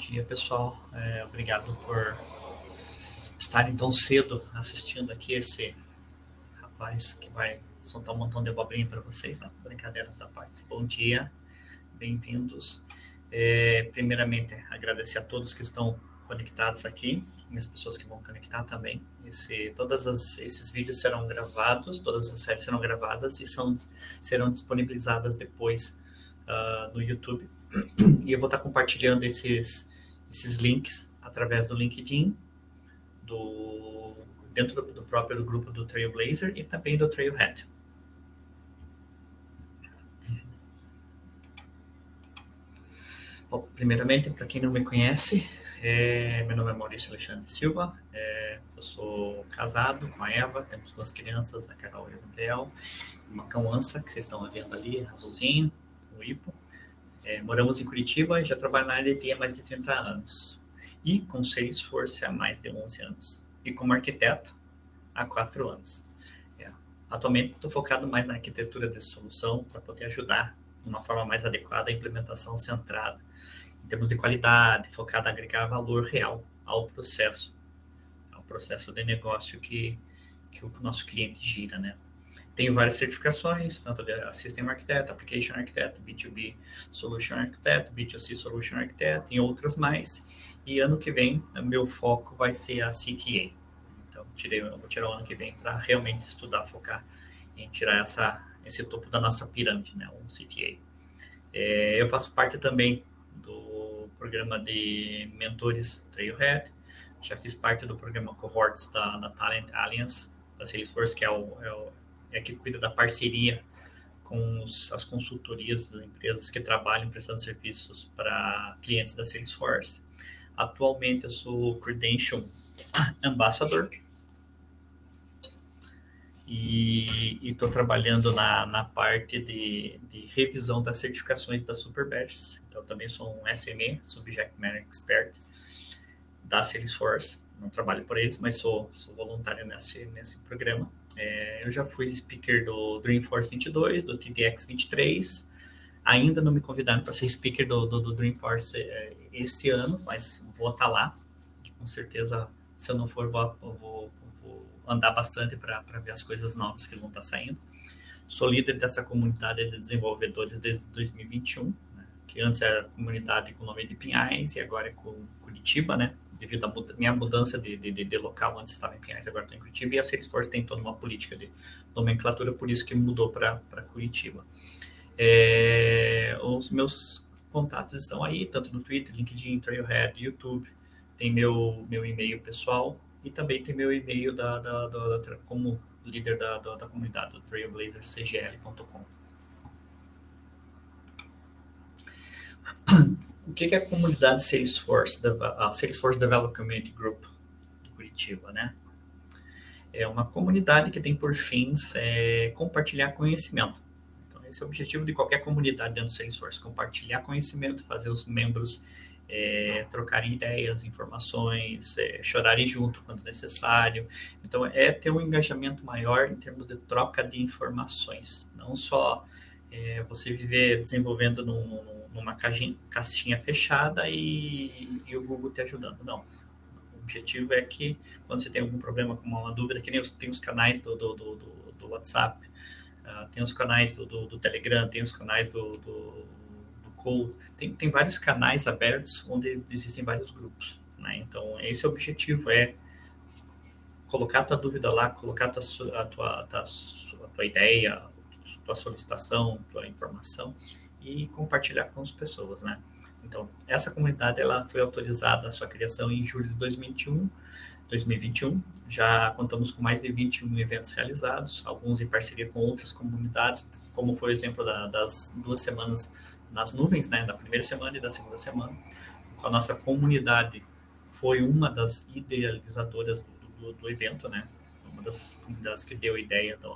dia, pessoal. Obrigado por estarem tão cedo assistindo aqui esse rapaz que vai soltar um montão de abobrinha para vocês, né? Brincadeiras à parte. Bom dia, bem-vindos. Primeiramente, agradecer a todos que estão conectados aqui e as pessoas que vão conectar também. Esses vídeos serão gravados, todas as séries serão gravadas e serão disponibilizadas depois no YouTube. E eu vou estar compartilhando esses links através do LinkedIn, dentro do próprio grupo do Trailblazer e também do Trailhead. Bom, primeiramente, para quem não me conhece, meu nome é Maurício Alexandre Silva, eu sou casado com a Eva, temos 2 crianças, a Carol e o Gabriel, uma cãoança que vocês estão vendo ali, azulzinho, o Ipo. Moramos em Curitiba e já trabalho na área de TI há mais de 30 anos. E com Salesforce há mais de 11 anos. E como arquiteto há 4 anos. Atualmente estou focado mais na arquitetura de solução para poder ajudar de uma forma mais adequada a implementação centrada em termos de qualidade, focada em agregar valor real ao processo de negócio que o nosso cliente gira, né? Tenho várias certificações, tanto de System Architect, Application Architect, B2B Solution Architect, B2C Solution Architect, e outras mais. E ano que vem, meu foco vai ser a CTA. Então, eu vou tirar o ano que vem para realmente estudar, focar em tirar esse topo da nossa pirâmide, né, um CTA. Eu faço parte também do programa de mentores Trailhead, já fiz parte do programa Cohorts da Talent Alliance, da Salesforce, que é que cuida da parceria com as consultorias, as empresas que trabalham prestando serviços para clientes da Salesforce. Atualmente eu sou Credential Ambassador e estou trabalhando na parte de revisão das certificações da Super Badges. Então também sou um SME, Subject Matter Expert da Salesforce. Não trabalho por eles, mas sou voluntário nesse programa. Eu já fui speaker do Dreamforce 22, do TDX 23. Ainda não me convidaram para ser speaker do Dreamforce este ano, mas vou estar lá. Com certeza, se eu não for, vou andar bastante para ver as coisas novas que vão estar saindo. Sou líder dessa comunidade de desenvolvedores desde 2021, né, que antes era comunidade com o nome de Pinhais e agora é com Curitiba, né? Devido à minha mudança de local, antes estava em Pinhais, agora estou em Curitiba, e a Salesforce tem toda uma política de nomenclatura, por isso que mudou para Curitiba. Os meus contatos estão aí, tanto no Twitter, LinkedIn, Trailhead, YouTube, tem meu e-mail pessoal e também tem meu e-mail como líder da comunidade, do trailblazercgl.com. O que é a comunidade Salesforce, a Salesforce Development Community Group de Curitiba, né? É uma comunidade que tem por fins compartilhar conhecimento. Então, esse é o objetivo de qualquer comunidade dentro do Salesforce, compartilhar conhecimento, fazer os membros trocarem ideias, informações, chorarem junto quando necessário. Então, ter um engajamento maior em termos de troca de informações, não só você viver desenvolvendo numa caixinha fechada e o Google te ajudando. Não. O objetivo é que, quando você tem algum problema, como uma dúvida, que nem tem os canais do WhatsApp, tem os canais do Telegram, tem os canais do Code, tem vários canais abertos onde existem vários grupos, né? Então, esse é o objetivo, colocar a tua dúvida lá, colocar a tua ideia, tua solicitação, tua informação e compartilhar com as pessoas, né? Então, essa comunidade ela foi autorizada a sua criação em julho de 2021. Já contamos com mais de 21 eventos realizados, alguns em parceria com outras comunidades, como foi o exemplo das 2 semanas nas nuvens, né, da primeira semana e da segunda semana. A nossa comunidade foi uma das idealizadoras do evento, né? Uma das comunidades que deu a ideia de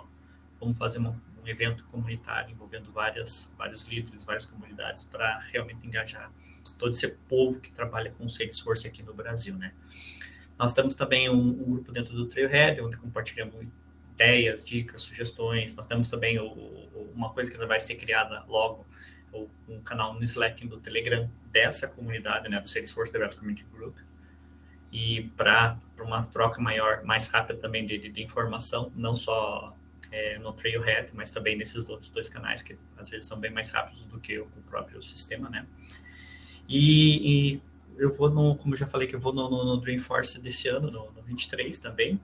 como fazer um evento comunitário envolvendo vários líderes, várias comunidades para realmente engajar todo esse povo que trabalha com Salesforce aqui no Brasil, né? Nós temos também um grupo dentro do Trailhead, onde compartilhamos ideias, dicas, sugestões. Nós temos também uma coisa que vai ser criada logo, ou um canal no Slack do Telegram dessa comunidade, né, do Salesforce Development Community Group, e para uma troca maior, mais rápida também de informação, não só no Trailhead, mas também nesses outros 2 canais, que às vezes são bem mais rápidos do que o próprio sistema, né? E eu vou, como eu já falei, que eu vou no Dreamforce desse ano, no 23 também.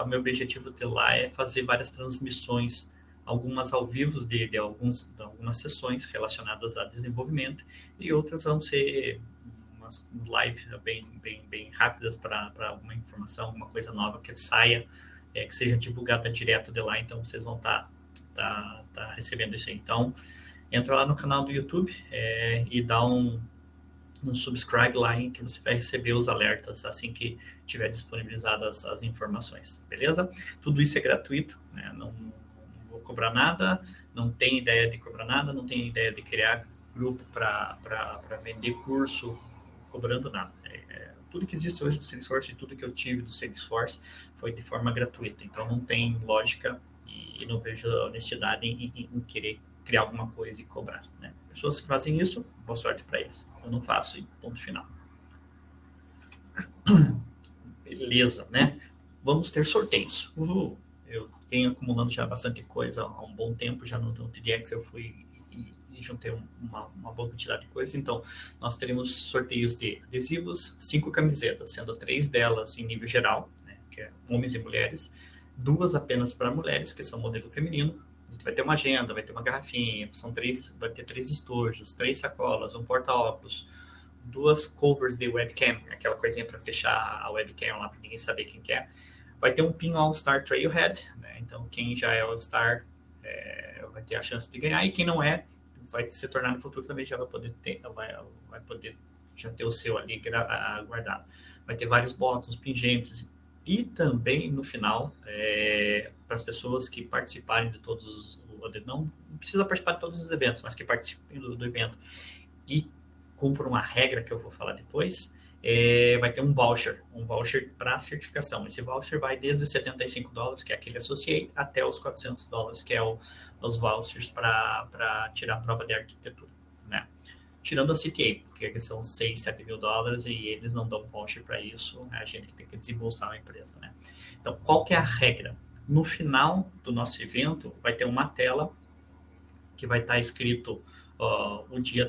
O meu objetivo de lá é fazer várias transmissões, algumas ao vivo de algumas sessões relacionadas a desenvolvimento, e outras vão ser umas lives bem rápidas para alguma informação, alguma coisa nova que saia, que seja divulgada direto de lá, então vocês vão estar recebendo isso aí. Então, entra lá no canal do YouTube e dá um subscribe lá em que você vai receber os alertas assim que tiver disponibilizadas as informações, beleza? Tudo isso é gratuito, né? Não vou cobrar nada, não tem ideia de cobrar nada, não tem ideia de criar grupo para vender curso cobrando nada. Tudo que existe hoje do Salesforce e tudo que eu tive do Salesforce foi de forma gratuita, então não tem lógica e não vejo honestidade em querer criar alguma coisa e cobrar, né? Pessoas que fazem isso, boa sorte para eles. Eu não faço, e ponto final. Beleza, né? Vamos ter sorteios. Eu venho acumulando já bastante coisa há um bom tempo, já no TDX eu fui e juntei uma boa quantidade de coisas. Então, nós teremos sorteios de adesivos, 5 camisetas, sendo 3 delas em nível geral, né, que é homens e mulheres, 2 apenas para mulheres, que são modelo feminino. A gente vai ter uma agenda, vai ter uma garrafinha, vai ter 3 estojos, 3 sacolas, um porta-óculos, 2 covers de webcam, aquela coisinha para fechar a webcam lá para ninguém saber quem que é. Vai ter um pin All-Star Trailhead, né? Então quem já é All-Star vai ter a chance de ganhar, e quem não é, vai se tornar no futuro também, já vai poder ter, vai poder já ter o seu ali guardado. Vai ter vários botões, pingentes, e também no final, para as pessoas que participarem de todos não precisa participar de todos os eventos, mas que participem do evento e cumpram uma regra que eu vou falar depois, vai ter um voucher para certificação. Esse voucher vai desde $75, que é aquele Associate, até os $400, que é os vouchers para tirar a prova de arquitetura, né? Tirando a CTA, porque são $6, $7 mil, e eles não dão voucher para isso, é a gente que tem que desembolsar a empresa, né? Então, qual que é a regra? No final do nosso evento, vai ter uma tela que vai estar escrito o dia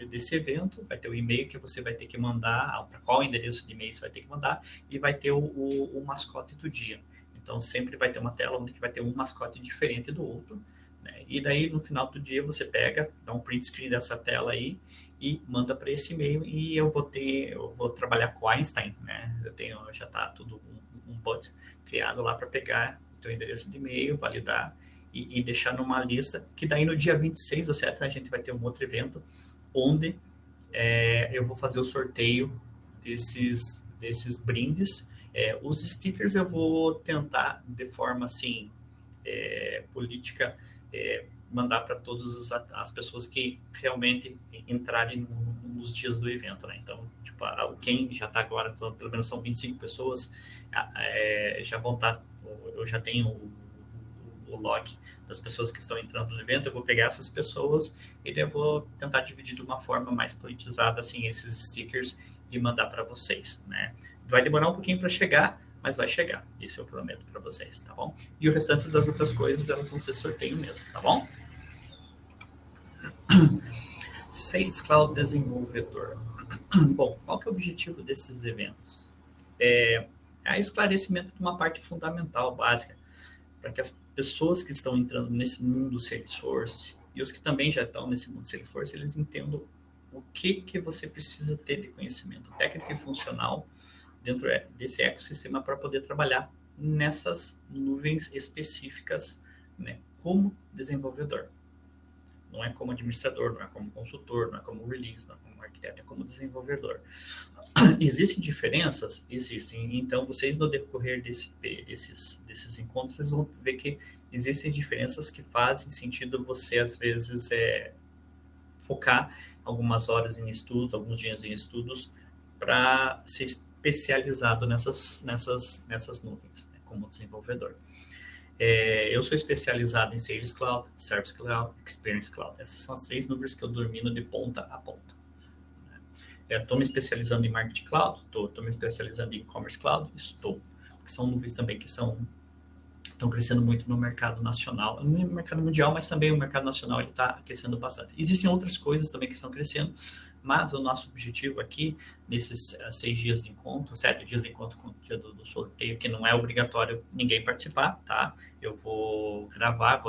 desse evento, vai ter o e-mail que você vai ter que mandar, para qual endereço de e-mail você vai ter que mandar, e vai ter o mascote do dia. Então, sempre vai ter uma tela onde vai ter um mascote diferente do outro, né? E daí, no final do dia, você pega, dá um print screen dessa tela aí e manda para esse e-mail, e eu vou trabalhar com Einstein, né? Já está tudo um bot criado lá para pegar o teu endereço de e-mail, validar e deixar numa lista, que daí no dia 26 ou 7 a gente vai ter um outro evento onde eu vou fazer o sorteio desses brindes. Os stickers eu vou tentar, de forma assim, política, mandar para todas as pessoas que realmente entrarem nos dias do evento, né? Então, tipo, quem já está agora, pelo menos são 25 pessoas, já vão estar, eu já tenho o log das pessoas que estão entrando no evento, eu vou pegar essas pessoas e eu vou tentar dividir de uma forma mais politizada, assim, esses stickers e mandar para vocês, né? Vai demorar um pouquinho para chegar, mas vai chegar, isso eu prometo para vocês, tá bom? E o restante das outras coisas, elas vão ser sorteio mesmo, tá bom? Sales Cloud Desenvolvedor. Bom, qual que é o objetivo desses eventos? É esclarecimento de uma parte fundamental, básica, para que as pessoas que estão entrando nesse mundo Salesforce e os que também já estão nesse mundo Salesforce, eles entendam o que você precisa ter de conhecimento técnico e funcional dentro desse ecossistema para poder trabalhar nessas nuvens específicas, né, como desenvolvedor. Não é como administrador, não é como consultor, não é como release, não é como arquiteto, é como desenvolvedor. Existem diferenças? Existem. Então, vocês, no decorrer desses encontros, vocês vão ver que existem diferenças que fazem sentido você, às vezes, focar algumas horas em estudo, alguns dias em estudos, para ser especializado nessas nuvens, né, como desenvolvedor. Eu sou especializado em Sales Cloud, Service Cloud, Experience Cloud. Essas são as 3 nuvens que eu domino de ponta a ponta. Estou me especializando em Marketing Cloud, estou me especializando em E-Commerce Cloud, estou. Que são nuvens também que estão crescendo muito no mercado nacional, no mercado mundial, mas também o mercado nacional está crescendo bastante. Existem outras coisas também que estão crescendo, mas o nosso objetivo aqui, nesses 6 dias de encontro, 7 dias de encontro com o dia do sorteio, que não é obrigatório ninguém participar, tá? Eu vou gravar,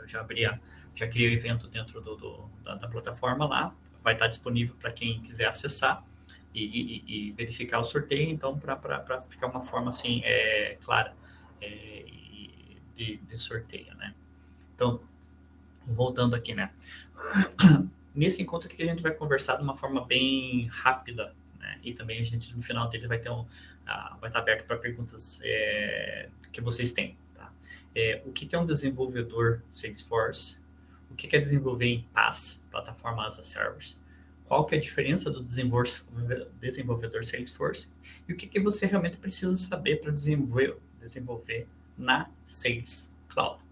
já criei o evento dentro da plataforma lá, vai estar disponível para quem quiser acessar e verificar o sorteio, então, para ficar uma forma assim, clara de sorteio, né? Então, voltando aqui, né? Nesse encontro aqui a gente vai conversar de uma forma bem rápida, né? E também a gente no final dele vai estar aberto para perguntas que vocês têm, tá? O que é um desenvolvedor Salesforce? O que é desenvolver em PaaS, Plataforma as a Service? Qual que é a diferença do desenvolvedor Salesforce? E o que você realmente precisa saber para desenvolver na Sales Cloud?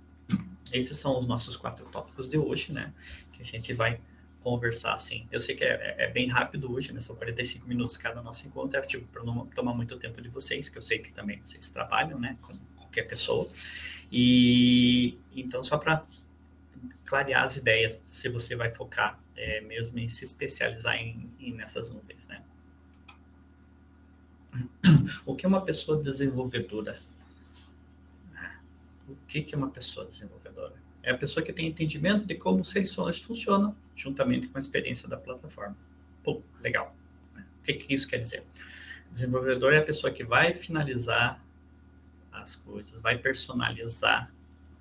Esses são os nossos 4 tópicos de hoje, né? Que a gente vai conversar, assim. Eu sei que é bem rápido hoje, né? São 45 minutos cada nosso encontro. Tipo, para não tomar muito tempo de vocês, que eu sei que também vocês trabalham, né? Com qualquer pessoa. E então, só para clarear as ideias, se você vai focar mesmo em se especializar nessas nuvens, né? O que é uma pessoa desenvolvedora? O que é uma pessoa desenvolvedora? É a pessoa que tem entendimento de como o Salesforce funciona, juntamente com a experiência da plataforma. Pô, legal. O que isso quer dizer? O desenvolvedor é a pessoa que vai finalizar as coisas, vai personalizar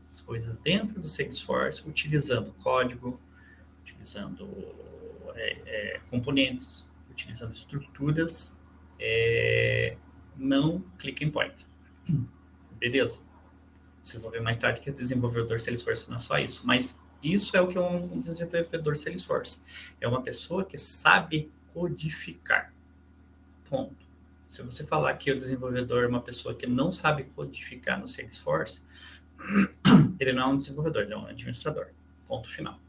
as coisas dentro do Salesforce, utilizando código, utilizando componentes, utilizando estruturas, não click and point. Beleza? Vocês vão ver mais tarde que o desenvolvedor Salesforce não é só isso, mas isso é o que é um desenvolvedor Salesforce. É uma pessoa que sabe codificar. Ponto. Se você falar que o desenvolvedor é uma pessoa que não sabe codificar no Salesforce, ele não é um desenvolvedor, ele é um administrador. Ponto final.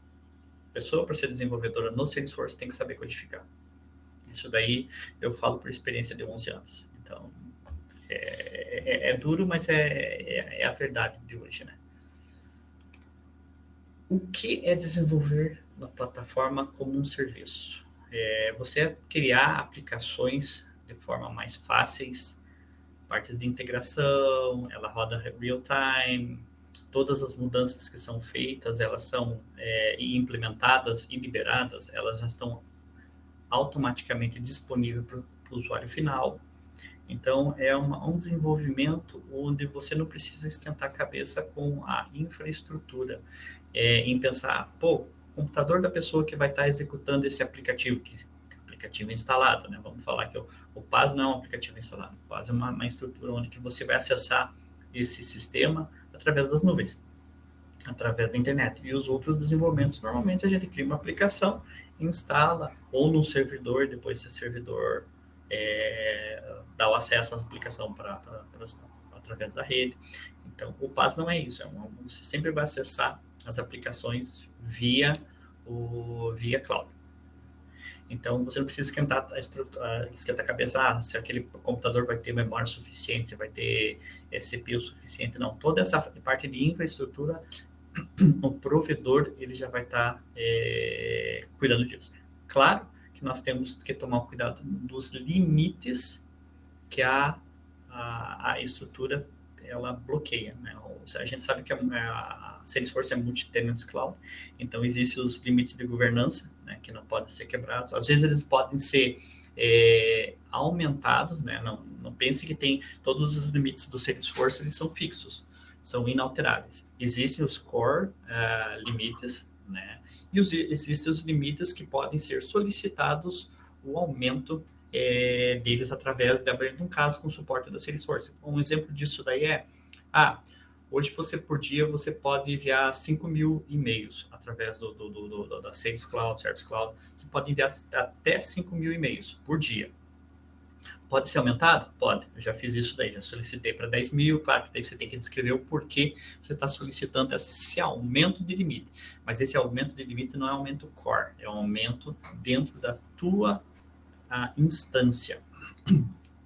A pessoa, para ser desenvolvedora no Salesforce, tem que saber codificar. Isso daí eu falo por experiência de 11 anos. Então, é duro, mas é a verdade de hoje, né? O que é desenvolver na plataforma como um serviço? Você criar aplicações de forma mais fáceis, partes de integração, ela roda real-time, todas as mudanças que são feitas, elas são implementadas e liberadas, elas já estão automaticamente disponíveis para o usuário final. Então, é um desenvolvimento onde você não precisa esquentar a cabeça com a infraestrutura, em pensar, o computador da pessoa que vai estar executando esse aplicativo, que aplicativo instalado, né? Vamos falar que o PaaS não é um aplicativo instalado, o PaaS é uma estrutura onde que você vai acessar esse sistema através das nuvens, através da internet. E os outros desenvolvimentos, normalmente a gente cria uma aplicação, instala, ou no servidor, depois esse servidor dá o acesso à aplicação através da rede. Então, o PaaS não é isso, você sempre vai acessar as aplicações via cloud. Então, você não precisa esquentar a cabeça, se aquele computador vai ter memória suficiente, se vai ter CPU suficiente, não. Toda essa parte de infraestrutura, o provedor ele já vai estar cuidando disso. Claro que nós temos que tomar cuidado dos limites que a estrutura ela bloqueia, né? A gente sabe que a Salesforce é multi-tenant cloud, então existem os limites de governança, né, que não podem ser quebrados. Às vezes eles podem ser aumentados, né? Não pense que tem todos os limites do Salesforce, eles são fixos, são inalteráveis. Existem os core limites, né? E existem os limites que podem ser solicitados o aumento deles através de abrir um caso com suporte da Salesforce. Um exemplo disso daí hoje por dia você pode enviar 5.000 e-mails através da Sales Cloud, Service Cloud. Você pode enviar até 5.000 e-mails por dia. Pode ser aumentado? Pode. Eu já fiz isso daí, já solicitei para 10 mil. Claro que daí você tem que descrever o porquê você está solicitando esse aumento de limite. Mas esse aumento de limite não é aumento core, é um aumento dentro da tua instância.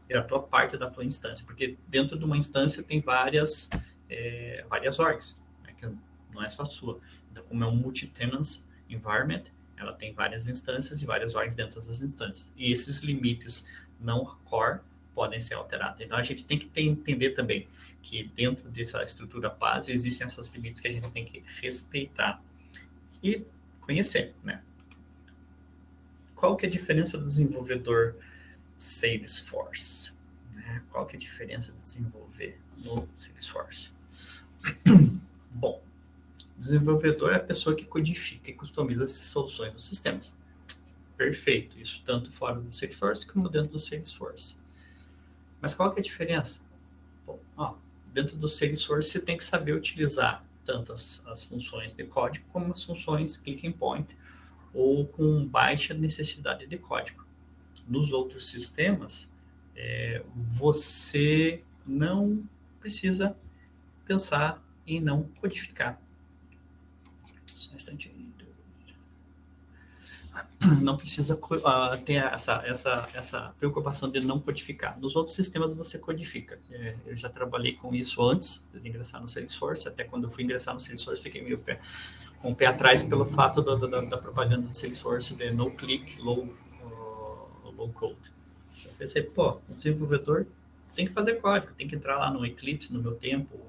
É a tua parte da tua instância. Porque dentro de uma instância tem várias orgs, né, que não é só a sua. Então, como é um multi-tenant environment, ela tem várias instâncias e várias orgs dentro dessas instâncias. E esses limites não core podem ser alterados. Então, a gente tem que entender também que dentro dessa estrutura PaaS existem esses limites que a gente tem que respeitar e conhecer, né? Qual que é a diferença do desenvolvedor Salesforce? Né? Qual que é a diferença de desenvolver no Salesforce? Bom, desenvolvedor é a pessoa que codifica e customiza as soluções dos sistemas. Perfeito, isso tanto fora do Salesforce como dentro do Salesforce. Mas qual que é a diferença? Bom, dentro do Salesforce você tem que saber utilizar tanto as funções de código como as funções click and point ou com baixa necessidade de código. Nos outros sistemas, você não precisa pensar em não codificar. Só um instantinho. Não precisa ter essa preocupação de não codificar. Nos outros sistemas você codifica. Eu já trabalhei com isso antes de ingressar no Salesforce, até quando eu fui ingressar no Salesforce fiquei meio com o pé atrás pelo fato da propaganda do Salesforce de no click, low code. Eu pensei, o desenvolvedor tem que fazer código, tem que entrar lá no Eclipse, no meu tempo,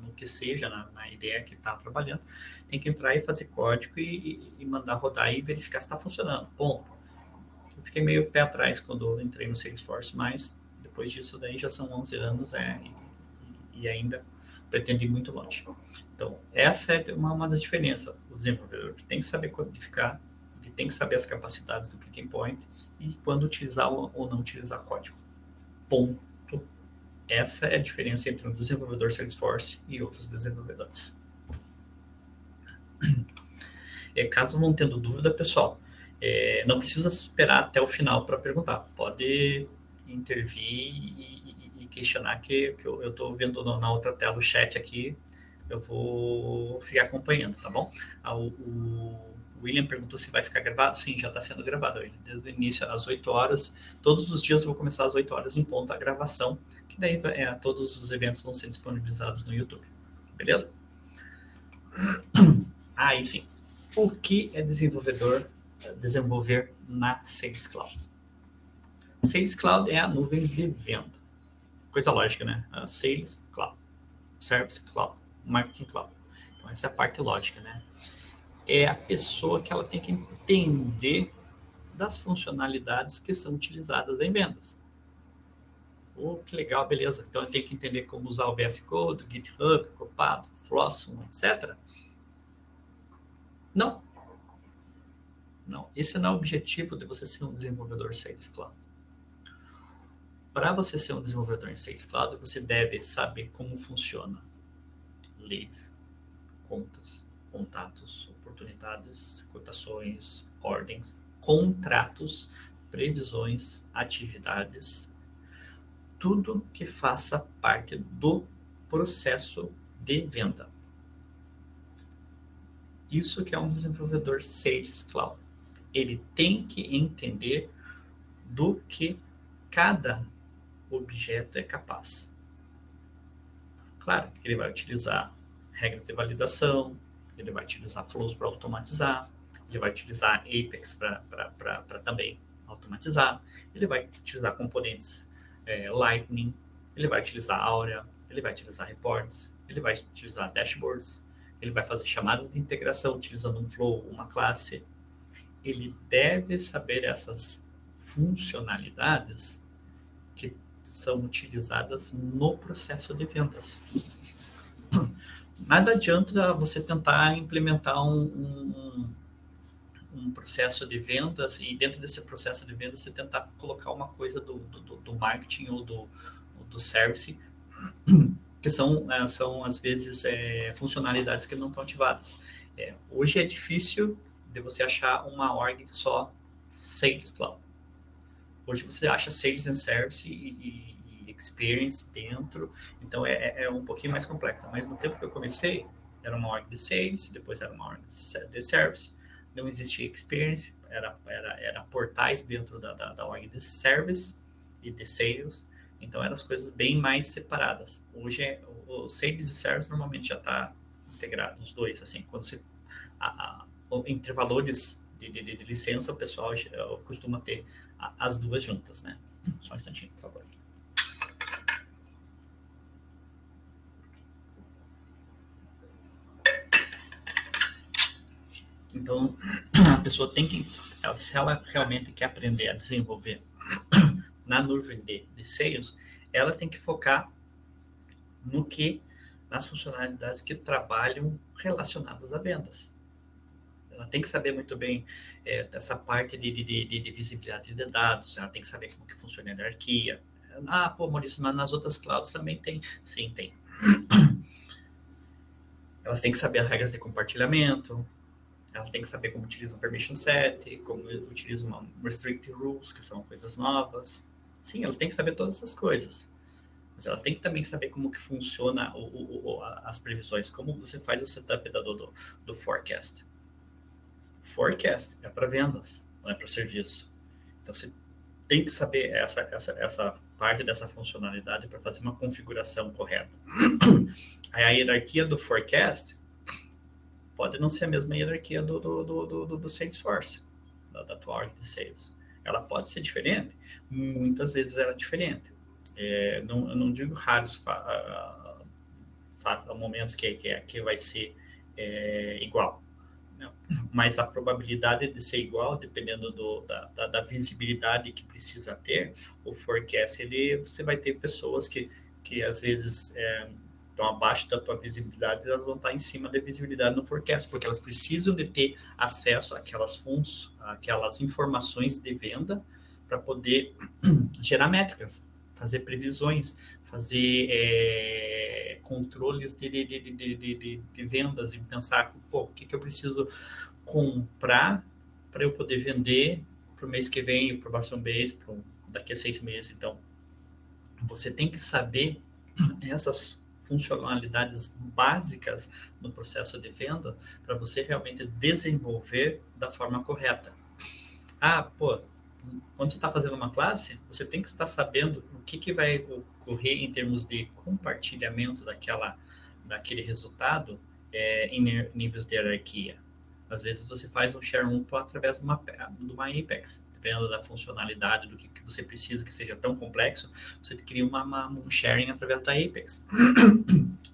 no que seja, na ideia que está trabalhando, tem que entrar e fazer código e mandar rodar e verificar se está funcionando. Ponto. Eu fiquei meio pé atrás quando entrei no Salesforce, mas depois disso daí já são 11 anos e ainda pretendo ir muito longe. Então, essa é uma das diferenças. O desenvolvedor tem que saber codificar, ele tem que saber as capacidades do click and point e quando utilizar ou não utilizar código. Ponto. Essa é a diferença entre um desenvolvedor Salesforce e outros desenvolvedores. Caso não tendo dúvida, pessoal, não precisa esperar até o final para perguntar. Pode intervir e questionar que eu estou vendo na outra tela o chat aqui. Eu vou ficar acompanhando, tá bom? O William perguntou se vai ficar gravado. Sim, já está sendo gravado, William. Desde o início, às 8 horas. Todos os dias eu vou começar às 8 horas em ponto a gravação, que daí todos os eventos vão ser disponibilizados no YouTube. Beleza? Aí sim. O que é desenvolver na Sales Cloud? Sales Cloud é a nuvem de venda. Coisa lógica, né? Sales Cloud, Service Cloud, Marketing Cloud. Então, essa é a parte lógica, né? É a pessoa que ela tem que entender das funcionalidades que são utilizadas em vendas. Que legal, beleza. Então, eu tenho que entender como usar o VS Code, o GitHub, Copado, Flossum, etc. Não. Não, esse não é o objetivo de você ser um desenvolvedor Sales Cloud. Para você ser um desenvolvedor em Sales Cloud, você deve saber como funciona leads, contas, contatos, oportunidades, cotações, ordens, contratos, previsões, atividades, tudo que faça parte do processo de venda. Isso que é um desenvolvedor Sales Cloud. Ele tem que entender do que cada objeto é capaz. Claro, ele vai utilizar regras de validação, ele vai utilizar flows para automatizar, ele vai utilizar Apex para também automatizar, ele vai utilizar componentes Lightning, ele vai utilizar Aura, ele vai utilizar reports, ele vai utilizar dashboards, ele vai fazer chamadas de integração utilizando um flow, uma classe. Ele deve saber essas funcionalidades que são utilizadas no processo de vendas. Nada adianta você tentar implementar um processo de vendas e dentro desse processo de vendas você tentar colocar uma coisa do marketing ou do service, que são às vezes funcionalidades que não estão ativadas. Hoje é difícil de você achar uma org só Sales Cloud. Hoje você acha Sales and Service e Experience dentro, então é um pouquinho mais complexa. Mas no tempo que eu comecei, era uma org de Sales, depois era uma org de Service, não existia Experience, era portais dentro da org de Service e de Sales, então eram as coisas bem mais separadas. Hoje o Sales e Service normalmente já está integrado, os dois, assim, quando você entre valores de licença, o pessoal costuma ter as duas juntas, né? Só um instantinho, por favor. Então, a pessoa tem que, se ela realmente quer aprender a desenvolver na nuvem de sales, ela tem que focar nas funcionalidades que trabalham relacionadas a vendas. Ela tem que saber muito bem essa parte de visibilidade de dados, ela tem que saber como que funciona a hierarquia. Pô, Maurício, mas nas outras clouds também tem. Sim, tem. Elas têm que saber as regras de compartilhamento, elas têm que saber como utilizam permission set, como utilizam restrict rules, que são coisas novas. Sim, elas têm que saber todas essas coisas. Mas elas têm que também saber como que funciona as previsões, como você faz o setup do forecast. Forecast é para vendas, não é para serviço. Então, você tem que saber essa parte dessa funcionalidade para fazer uma configuração correta. A hierarquia do forecast pode não ser a mesma hierarquia do Salesforce, da tua org de sales. Ela pode ser diferente, muitas vezes ela é diferente. Eu não digo raros momentos que vai ser igual. Não. Mas a probabilidade de ser igual, dependendo da visibilidade que precisa ter, o forecast, você vai ter pessoas que às vezes estão abaixo da tua visibilidade, elas vão estar em cima da visibilidade no forecast, porque elas precisam de ter acesso àquelas informações de venda para poder gerar métricas, fazer previsões, fazer controles de vendas e pensar, o que eu preciso comprar para eu poder vender para o mês que vem, para o próximo mês, daqui a 6 meses. Então, você tem que saber essas funcionalidades básicas no processo de venda para você realmente desenvolver da forma correta. Quando você está fazendo uma classe, você tem que estar sabendo o que vai ocorrer em termos de compartilhamento daquele resultado em níveis de hierarquia. Às vezes você faz um share mútuo através de uma Apex, dependendo da funcionalidade, do que você precisa que seja tão complexo, você cria um sharing através da Apex.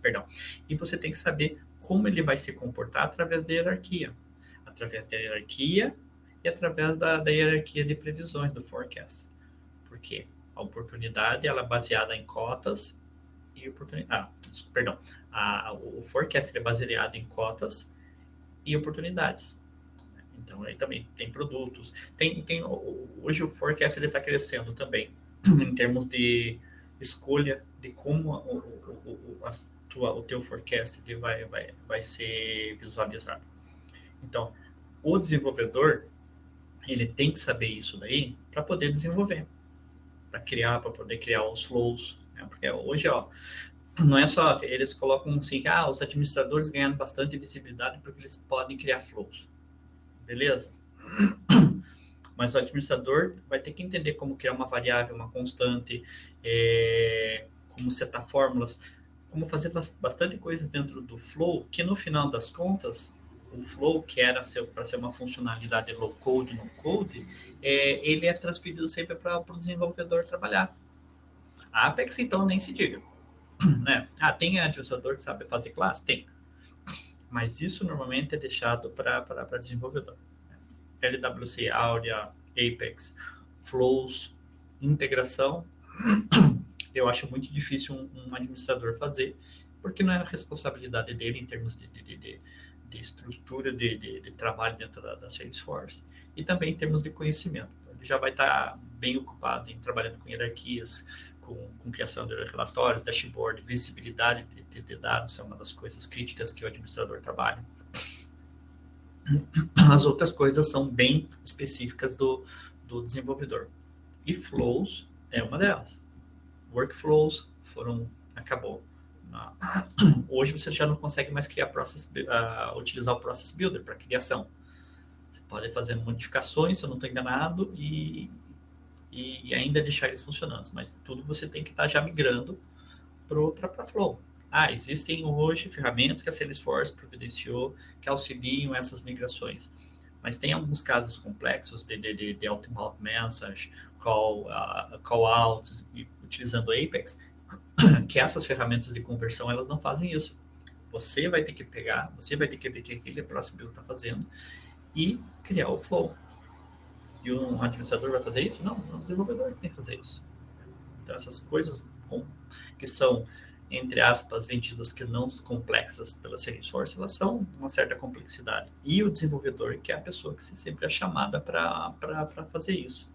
Perdão. E você tem que saber como ele vai se comportar através da hierarquia. Através da hierarquia e através da hierarquia de previsões do forecast. Porque a oportunidade ela é baseada em cotas e oportunidade. O forecast é baseado em cotas e oportunidades. Então, aí também tem produtos. Hoje o forecast está crescendo também, em termos de escolha de como o teu forecast ele vai ser visualizado. Então, o desenvolvedor ele tem que saber isso daí para poder desenvolver, para poder criar os flows, né? Porque hoje, não é só eles colocam assim, os administradores ganham bastante visibilidade porque eles podem criar flows, beleza? Mas o administrador vai ter que entender como criar uma variável, uma constante, como setar fórmulas, como fazer bastante coisas dentro do flow, que no final das contas o flow, que era para ser uma funcionalidade low code, no code, ele é transferido sempre para o desenvolvedor trabalhar. A Apex, então, nem se diga. Né? Tem administrador que sabe fazer classe? Tem. Mas isso normalmente é deixado para desenvolvedor. LWC, Aurea, Apex, Flows, integração, eu acho muito difícil um administrador fazer, porque não é a responsabilidade dele em termos de estrutura de trabalho dentro da Salesforce e também em termos de conhecimento. Ele já vai estar bem ocupado em trabalhando com hierarquias, com criação de relatórios, dashboard, visibilidade de dados, é uma das coisas críticas que o administrador trabalha. As outras coisas são bem específicas do desenvolvedor. E flows é uma delas. Workflows acabou. Hoje você já não consegue mais utilizar o Process Builder para criação. Você pode fazer modificações, se eu não estou enganado, e ainda deixar eles funcionando. Mas tudo você tem que estar já migrando para Flow. Existem hoje ferramentas que a Salesforce providenciou que auxiliam essas migrações. Mas tem alguns casos complexos de outbound message, call out, utilizando Apex, que essas ferramentas de conversão, elas não fazem isso. Você vai ter que pegar, você vai ter que ver o que aquele Process Builder está fazendo e criar o flow. E um administrador vai fazer isso? Não, o desenvolvedor tem que fazer isso. Então, essas coisas que são, entre aspas, vendidas que não complexas pela Salesforce, elas são uma certa complexidade. E o desenvolvedor, que é a pessoa que sempre é chamada para fazer isso.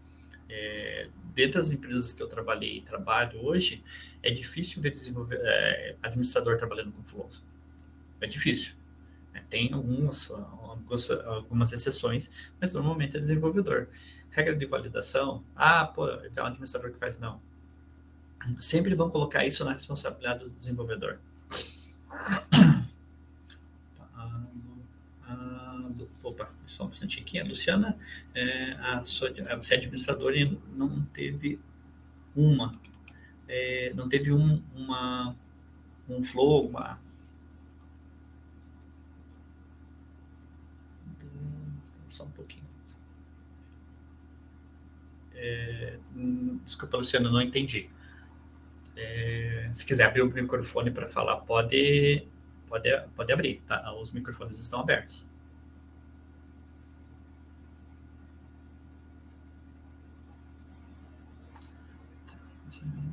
Dentro das empresas que eu trabalhei e trabalho hoje, é difícil ver administrador trabalhando com flows. É difícil. Tem algumas exceções, mas normalmente é desenvolvedor. Regra de validação, é um administrador que faz, não. Sempre vão colocar isso na responsabilidade do desenvolvedor. Opa, só um instantinho aqui. A Luciana, você é administradora e não teve um flow, só um pouquinho. Desculpa, Luciana, não entendi. Se quiser abrir o microfone para falar, pode abrir, tá? Os microfones estão abertos.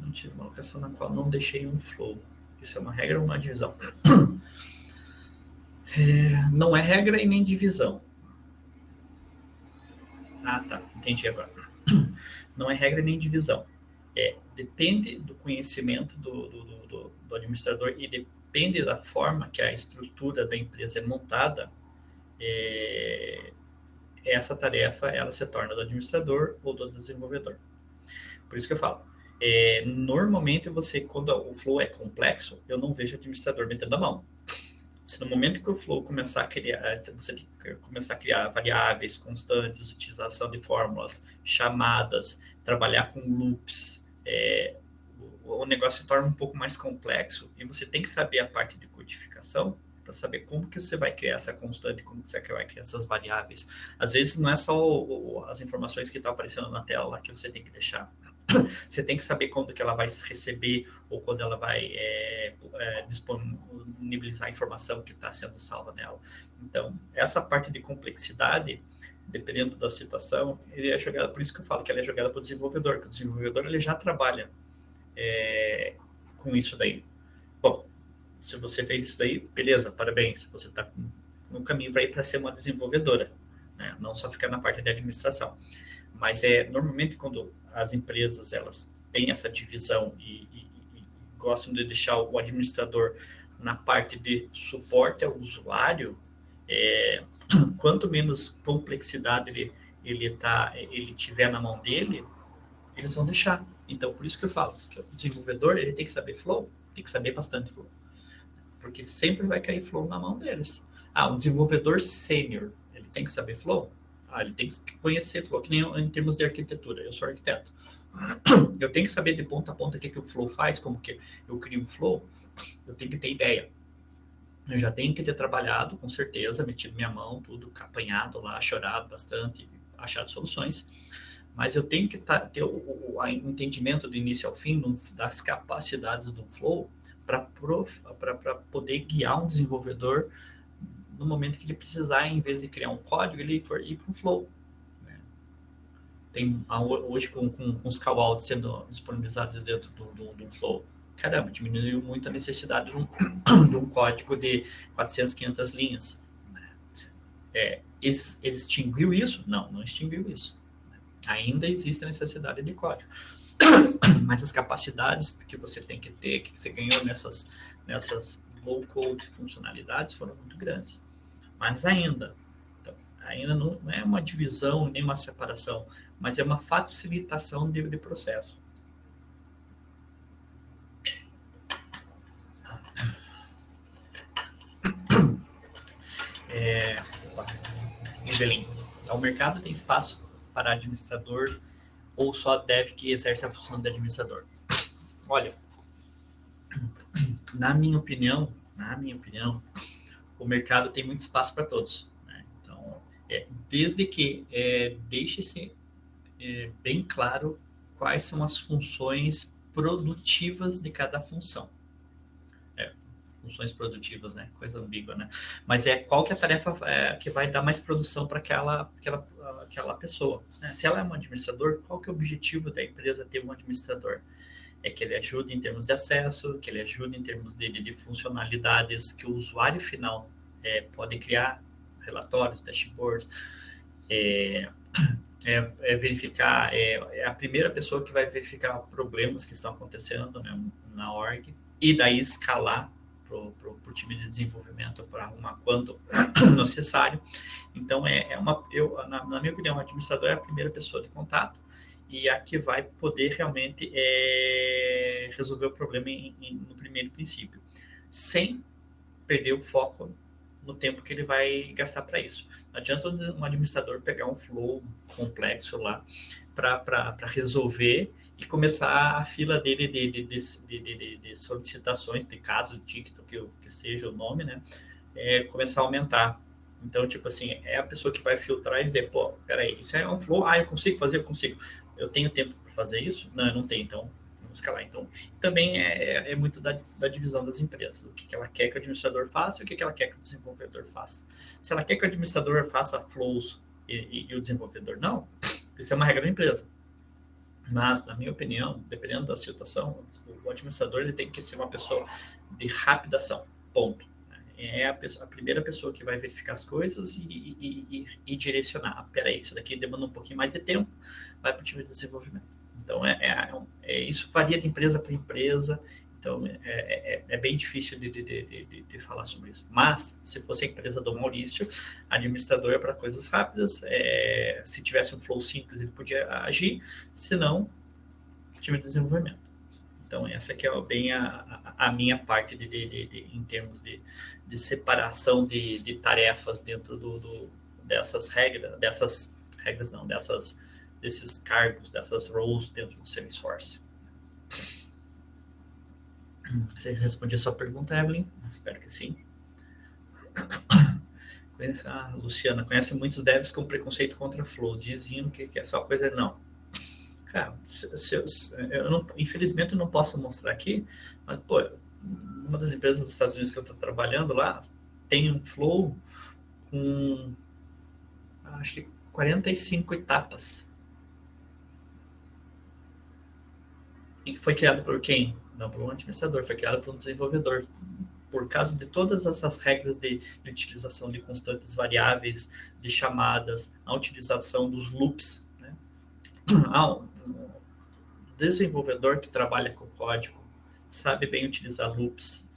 Não tive uma locação na qual não deixei um flow. Isso é uma regra ou uma divisão? Não é regra e nem divisão. Tá. Entendi agora. Não é regra nem divisão. Depende do conhecimento do administrador e depende da forma que a estrutura da empresa é montada, essa tarefa ela se torna do administrador ou do desenvolvedor. Por isso que eu falo, normalmente quando o flow é complexo, eu não vejo o administrador metendo a mão. Se no momento que o flow começar a criar, você tem que começar a criar variáveis constantes, utilização de fórmulas, chamadas, trabalhar com loops, o negócio se torna um pouco mais complexo e você tem que saber a parte de codificação para saber como que você vai criar essa constante, como que você vai criar essas variáveis. Às vezes não é só as informações que estão aparecendo na tela lá que você tem que deixar. Você tem que saber quando que ela vai receber ou quando ela vai disponibilizar a informação que está sendo salva nela. Então, essa parte de complexidade, dependendo da situação, ele é jogada, por isso que eu falo que ela é jogada para o desenvolvedor, porque o desenvolvedor ele já trabalha com isso daí. Bom, se você fez isso daí, beleza, parabéns, você está no caminho para ir para ser uma desenvolvedora, né? Não só ficar na parte de administração. Mas normalmente quando as empresas elas têm essa divisão e gostam de deixar o administrador na parte de suporte ao usuário, quanto menos complexidade ele tiver na mão dele, eles vão deixar. Então, por isso que eu falo que o desenvolvedor ele tem que saber flow, tem que saber bastante flow, porque sempre vai cair flow na mão deles. Um desenvolvedor sênior, ele tem que saber flow? Ele tem que conhecer flow, que nem em termos de arquitetura. Eu sou arquiteto. Eu tenho que saber de ponta a ponta o que o flow faz, como que eu crio um flow. Eu tenho que ter ideia. Eu já tenho que ter trabalhado, com certeza, metido minha mão, tudo apanhado lá, chorado bastante, achado soluções. Mas eu tenho que ter o entendimento do início ao fim das capacidades do flow para poder guiar um desenvolvedor no momento que ele precisar, em vez de criar um código, ele for ir para um flow. Tem hoje com os callouts sendo disponibilizados dentro do flow. Caramba, diminuiu muito a necessidade de um código de 400, 500 linhas. Extinguiu isso? Não extinguiu isso. Ainda existe a necessidade de código. Mas as capacidades que você tem que ter, que você ganhou nessas low-code funcionalidades foram muito grandes. Mas ainda não é uma divisão nem uma separação, mas é uma facilitação de processo. Evelyn, o mercado tem espaço para administrador ou só deve que exerce a função de administrador? Olha, na minha opinião, o mercado tem muito espaço para todos, né? Então, desde que deixe-se bem claro quais são as funções produtivas de cada função. Funções produtivas, né? Coisa ambígua, né? Mas qual que é a tarefa que vai dar mais produção para aquela pessoa, né? Se ela é um administrador, qual que é o objetivo da empresa ter um administrador? É que ele ajude em termos de acesso, que ele ajude em termos de funcionalidades que o usuário final pode criar, relatórios, dashboards, verificar, é a primeira pessoa que vai verificar problemas que estão acontecendo, né, na org, e daí escalar para o time de desenvolvimento para arrumar quanto necessário. Então, na minha opinião, o administrador é a primeira pessoa de contato e a que vai poder realmente resolver o problema no primeiro princípio, sem perder o foco no tempo que ele vai gastar para isso. Não adianta um administrador pegar um flow complexo lá para resolver e começar a fila dele de solicitações, de casos, de ticket, que seja o nome, né? Começar a aumentar. Então, tipo assim, é a pessoa que vai filtrar e dizer, pô, peraí, isso é um flow? Eu consigo fazer? Eu consigo. Eu tenho tempo para fazer isso? Não, eu não tenho, então vamos escalar. Então, também é muito da divisão das empresas, o que ela quer que o administrador faça e o que ela quer que o desenvolvedor faça. Se ela quer que o administrador faça flows e o desenvolvedor não, isso é uma regra da empresa. Mas, na minha opinião, dependendo da situação, o administrador ele tem que ser uma pessoa de rápida ação, ponto. É a primeira pessoa que vai verificar as coisas e direcionar. Peraí, isso daqui demanda um pouquinho mais de tempo, vai para o time de desenvolvimento. Então, isso varia de empresa para empresa, então é bem difícil de falar sobre isso. Mas, se fosse a empresa do Maurício, administrador é para coisas rápidas, se tivesse um flow simples, ele podia agir, se não, time de desenvolvimento. Então, essa aqui é bem a minha parte em termos de separação de tarefas dentro dessas regras, desses cargos, dessas roles dentro do Salesforce. Não sei se respondi a sua pergunta, Evelyn. Espero que sim. Luciana, conhece muitos devs com preconceito contra Flow, dizendo que é só coisa... Não. Cara, infelizmente eu não posso mostrar aqui, mas, pô, uma das empresas dos Estados Unidos que eu estou trabalhando lá tem um Flow com, acho que 45 etapas. E foi criado por quem? Não por um administrador, foi criado por um desenvolvedor. Por causa de todas essas regras de utilização de constantes variáveis, de chamadas, a utilização dos loops, né? Um desenvolvedor que trabalha com código sabe bem utilizar loops,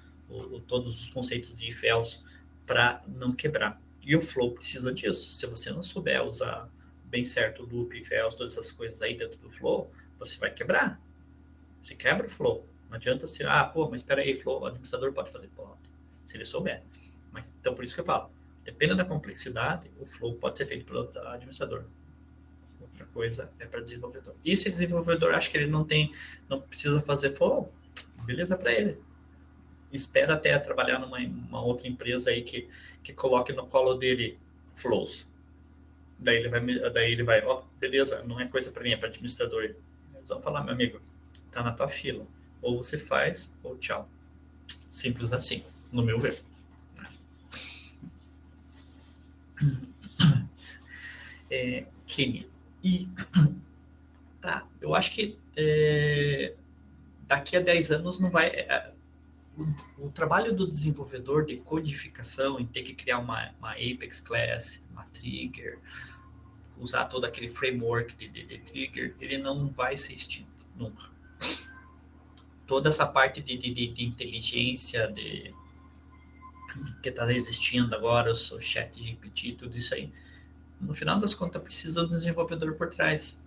todos os conceitos de if-else para não quebrar. E o Flow precisa disso. Se você não souber usar bem certo o loop, if-else, todas essas coisas aí dentro do Flow, você vai quebrar. Você quebra o Flow. Não adianta ser, mas espera aí, Flow, o administrador pode fazer, pode, se ele souber. Mas, então, por isso que eu falo, dependendo da complexidade, o Flow pode ser feito pelo administrador. Outra coisa é para desenvolvedor. E se o desenvolvedor acha que ele não precisa fazer Flow, beleza para ele. Espera até trabalhar numa outra empresa aí que coloque no colo dele Flows. Daí ele vai, beleza, não é coisa para mim, é para administrador. Eles vão falar, meu amigo, tá na tua fila. Ou você faz, ou tchau. Simples assim, no meu ver. Kenny. E tá, eu acho que daqui a 10 anos não vai... o trabalho do desenvolvedor de codificação em ter que criar uma Apex Class, uma Trigger, usar todo aquele framework de Trigger, ele não vai ser extinto, nunca. Toda essa parte de inteligência que está existindo agora, o chat GPT, tudo isso aí, no final das contas precisa do desenvolvedor por trás.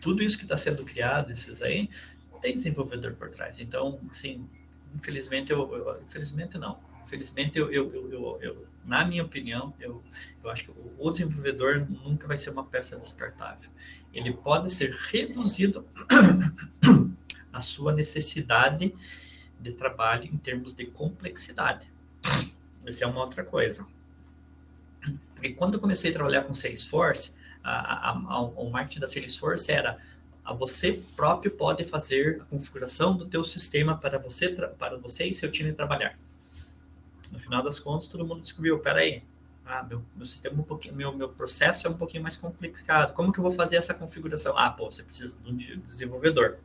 tudo isso que está sendo criado, esses aí, tem desenvolvedor por trás. Então, assim, infelizmente, infelizmente não. Infelizmente, na minha opinião, eu acho que o desenvolvedor nunca vai ser uma peça descartável. Ele pode ser reduzido à sua necessidade de trabalho em termos de complexidade. Essa é uma outra coisa. Porque quando eu comecei a trabalhar com Salesforce, o marketing da Salesforce era você próprio pode fazer a configuração do teu sistema para você e seu time trabalhar. No final das contas, todo mundo descobriu, peraí, meu sistema meu processo é um pouquinho mais complicado. Como que eu vou fazer essa configuração? Você precisa de um desenvolvedor.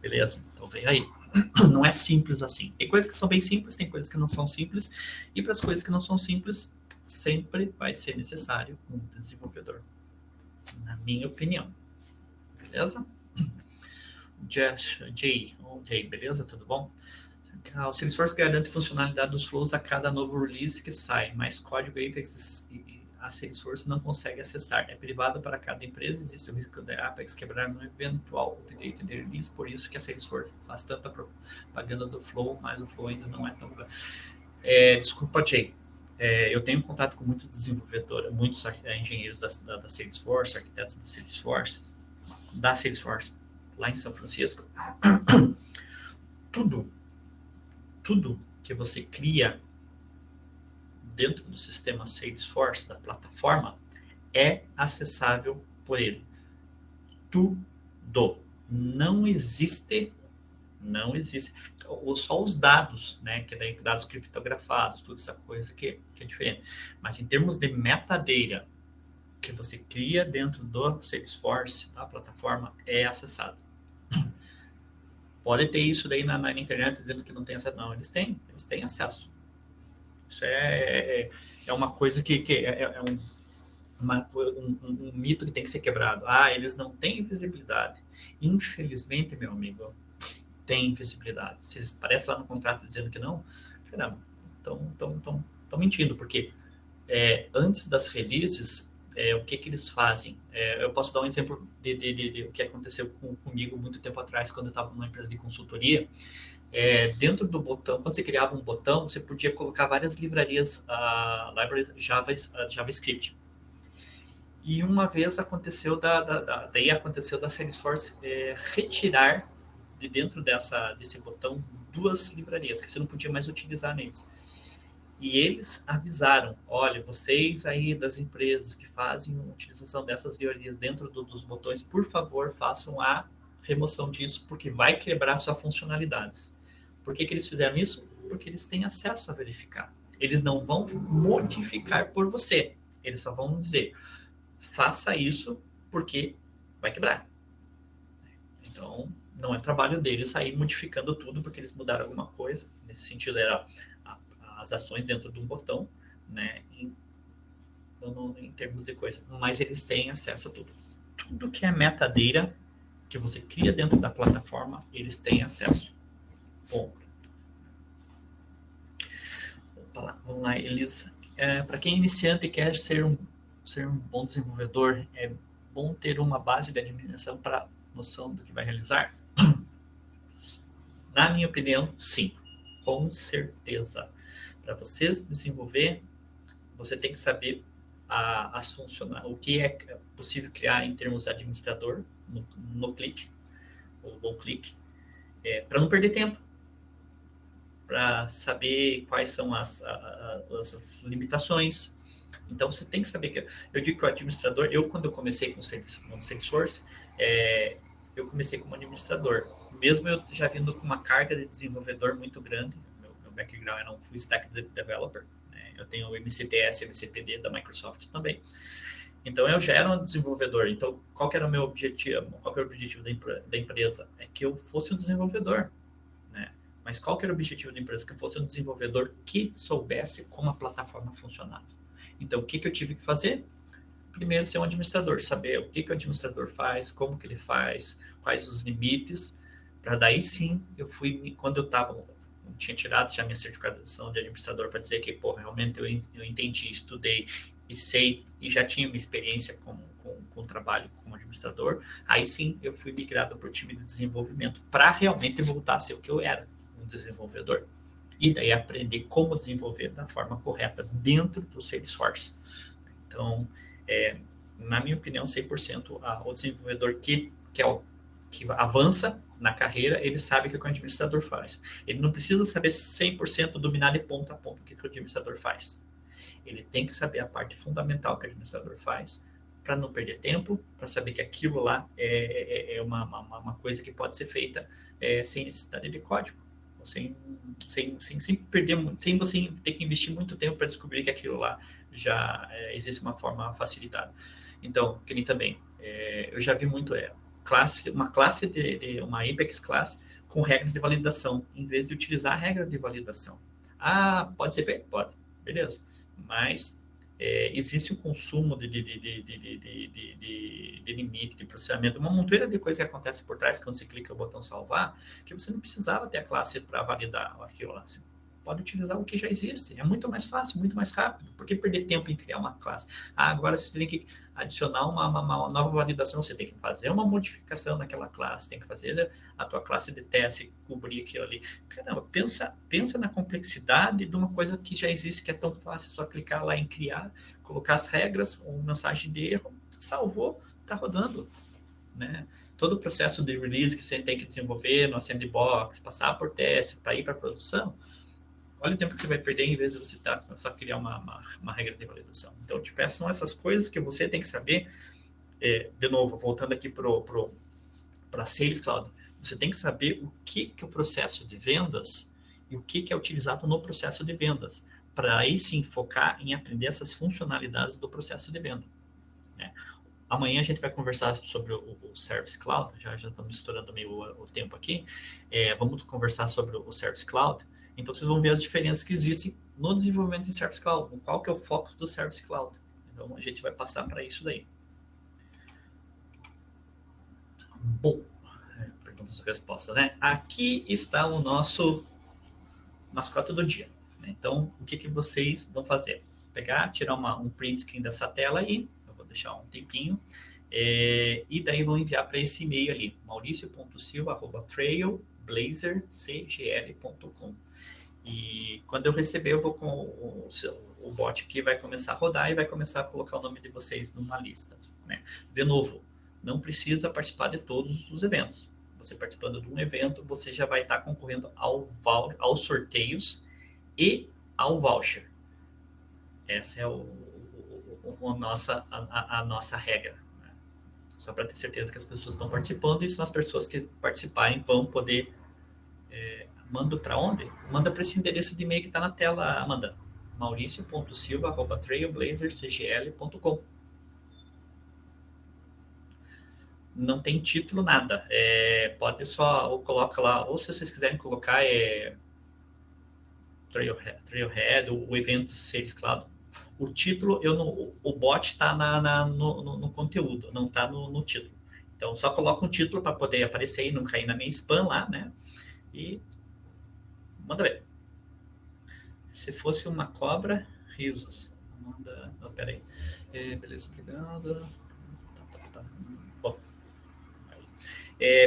Beleza, então vem aí. Não é simples assim. Tem coisas que são bem simples, tem coisas que não são simples, e para as coisas que não são simples, sempre vai ser necessário um desenvolvedor, na minha opinião. Beleza? Jay, beleza? Tudo bom? O Salesforce garante funcionalidade dos flows a cada novo release que sai, mas código Apex a Salesforce não consegue acessar. É privado para cada empresa, existe o risco da Apex quebrar no eventual update de release, por isso que a Salesforce faz tanta propaganda do flow, mas o flow ainda não é tão... Desculpa, Jay. Eu tenho contato com muitos desenvolvedores, muitos engenheiros da Salesforce, arquitetos da Salesforce, lá em São Francisco. Tudo que você cria dentro do sistema Salesforce, da plataforma, é acessável por ele. Tudo. Não existe só os dados, né, que daí dados criptografados, toda essa coisa que é diferente. Mas em termos de metadata que você cria dentro do Salesforce, da plataforma, é acessado. Pode ter isso daí na internet dizendo que não tem acesso. Não, eles têm acesso. Isso é uma coisa que é um mito que tem que ser quebrado. Eles não têm visibilidade. Infelizmente, meu amigo, tem visibilidade. Se eles aparecem lá no contrato dizendo que não, caramba, estão mentindo, porque antes das releases, o que eles fazem? Eu posso dar um exemplo de o que aconteceu comigo muito tempo atrás, quando eu estava numa empresa de consultoria. Dentro do botão, quando você criava um botão, você podia colocar várias livrarias, libraries JavaScript. E uma vez aconteceu da Salesforce retirar de dentro desse botão 2 livrarias que você não podia mais utilizar neles. E eles avisaram, olha, vocês aí das empresas que fazem utilização dessas livrarias dentro dos botões, por favor, façam a remoção disso, porque vai quebrar suas funcionalidades. Por que eles fizeram isso? Porque eles têm acesso a verificar. Eles não vão modificar por você. Eles só vão dizer, faça isso porque vai quebrar. Então, não é trabalho deles sair modificando tudo porque eles mudaram alguma coisa. Nesse sentido, era as ações dentro de um botão, né, em termos de coisa. Mas eles têm acesso a tudo. Tudo que é metadata que você cria dentro da plataforma, eles têm acesso. Bom. Vamos lá, Elisa. Para quem é iniciante e quer ser um bom desenvolvedor, é bom ter uma base de administração para noção do que vai realizar? Na minha opinião, sim. Com certeza. Para vocês desenvolver, você tem que saber o que é possível criar em termos de administrador no clique, ou no clique, para não perder tempo, para saber quais são as limitações. Então, você tem que saber que... Eu digo que o administrador... Quando eu comecei com o Salesforce, eu comecei como administrador. Mesmo eu já vindo com uma carga de desenvolvedor muito grande, meu background era um full stack developer, né? Eu tenho o MCPS e o MCPD da Microsoft também. Então, eu já era um desenvolvedor. Então, qual que era o meu objetivo? Qual que era o objetivo da empresa? É que eu fosse um desenvolvedor, né? Mas qual que era o objetivo da empresa? Que eu fosse um desenvolvedor que soubesse como a plataforma funcionava. Então, o que eu tive que fazer? Primeiro, ser um administrador, saber o que o administrador faz, como que ele faz, quais os limites, para daí sim, quando eu tinha tirado já minha certificação de administrador para dizer que, realmente eu entendi, estudei e sei, e já tinha uma experiência com com o trabalho como administrador, aí sim eu fui migrado para o time de desenvolvimento para realmente voltar a ser o que eu era, um desenvolvedor. E daí aprender como desenvolver da forma correta dentro do Salesforce. Então, na minha opinião, 100% o desenvolvedor que avança na carreira, ele sabe o que o administrador faz. Ele não precisa saber 100% dominar de ponta a ponta o que o administrador faz. Ele tem que saber a parte fundamental que o administrador faz para não perder tempo, para saber que aquilo lá é uma coisa que pode ser feita sem necessidade de código, sem perder, sem você ter que investir muito tempo para descobrir que aquilo lá já existe uma forma facilitada. Então, que nem também, eu já vi muito uma Apex Class com regras de validação, em vez de utilizar a regra de validação. Ah, pode ser feito? Pode, beleza. Mas existe o consumo de limite, de processamento, uma montoeira de coisas que acontece por trás quando você clica o botão salvar, que você não precisava ter a classe para validar aquilo lá. Você pode utilizar o que já existe. É muito mais fácil, muito mais rápido. Por que perder tempo em criar uma classe? Ah, agora você tem que adicionar uma nova validação, você tem que fazer uma modificação naquela classe, tem que fazer a tua classe de teste, cobrir aquilo ali. Caramba, pensa na complexidade de uma coisa que já existe, que é tão fácil, é só clicar lá em criar, colocar as regras, uma mensagem de erro, salvou, está rodando, né? Todo o processo de release que você tem que desenvolver no sandbox, passar por teste para ir para a produção, olha o tempo que você vai perder em vez de você só criar uma regra de validação. Então, tipo, são essas coisas que você tem que saber. De novo, voltando aqui para Sales Cloud, você tem que saber o que é o processo de vendas e o que é utilizado no processo de vendas, para aí sim focar em aprender essas funcionalidades do processo de venda. Né? Amanhã a gente vai conversar sobre o Service Cloud, já estamos estourando meio o tempo aqui. Vamos conversar sobre o Service Cloud. Então, vocês vão ver as diferenças que existem no desenvolvimento em Service Cloud, qual que é o foco do Service Cloud. Então, a gente vai passar para isso daí. Bom, perguntas e respostas, né? Aqui está o nosso mascote do dia. Né? Então, o que vocês vão fazer? Pegar, tirar um print screen dessa tela aí, eu vou deixar um tempinho, e daí vão enviar para esse e-mail ali, mauricio.silva@trailblazercgl.com. E quando eu receber, eu vou com o bot aqui, vai começar a rodar e vai começar a colocar o nome de vocês numa lista. Né? De novo, não precisa participar de todos os eventos. Você participando de um evento, você já vai estar concorrendo aos sorteios e ao voucher. Essa é a nossa regra. Né? Só para ter certeza que as pessoas estão participando, e são as pessoas que participarem vão poder... Manda para onde? Manda para esse endereço de e-mail que está na tela, Amanda. mauricio.silva@trailblazercgl.com. Não tem título, nada. Pode só, ou coloca lá, ou se vocês quiserem colocar Trailhead, o evento Sales Cloud. O título, o bot está no conteúdo, não está no título. Então, só coloca um título para poder aparecer e não cair na minha spam lá, né? E manda ver. Se fosse uma cobra, risos. Manda. Não, peraí. Beleza, obrigado. Tá. Bom.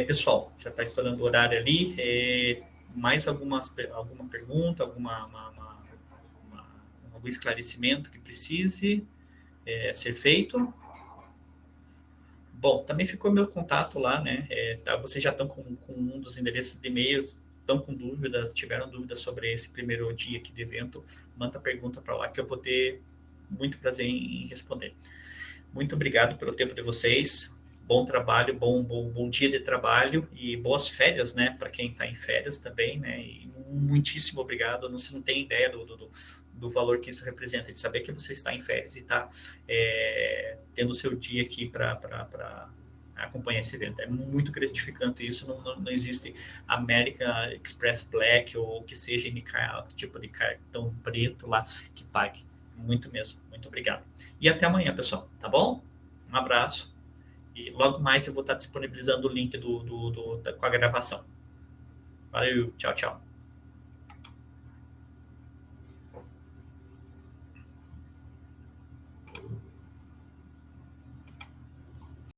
Pessoal, já está estourando o horário ali. Mais alguma pergunta, algum esclarecimento que precise ser feito? Bom, também ficou meu contato lá, né? Vocês já estão com um dos endereços de e-mails, estão com dúvidas, tiveram dúvidas sobre esse primeiro dia aqui do evento, manda pergunta para lá que eu vou ter muito prazer em responder. Muito obrigado pelo tempo de vocês, bom trabalho, bom dia de trabalho e boas férias, né, para quem está em férias também, né, e muitíssimo obrigado, você não tem ideia do valor que isso representa, de saber que você está em férias e está tendo o seu dia aqui para acompanhar esse evento. É muito gratificante isso, não existe American Express Black ou que seja tipo de cartão preto lá que pague. Muito mesmo, muito obrigado. E até amanhã, pessoal, tá bom? Um abraço. E logo mais eu vou estar disponibilizando o link com a gravação. Valeu, tchau, tchau.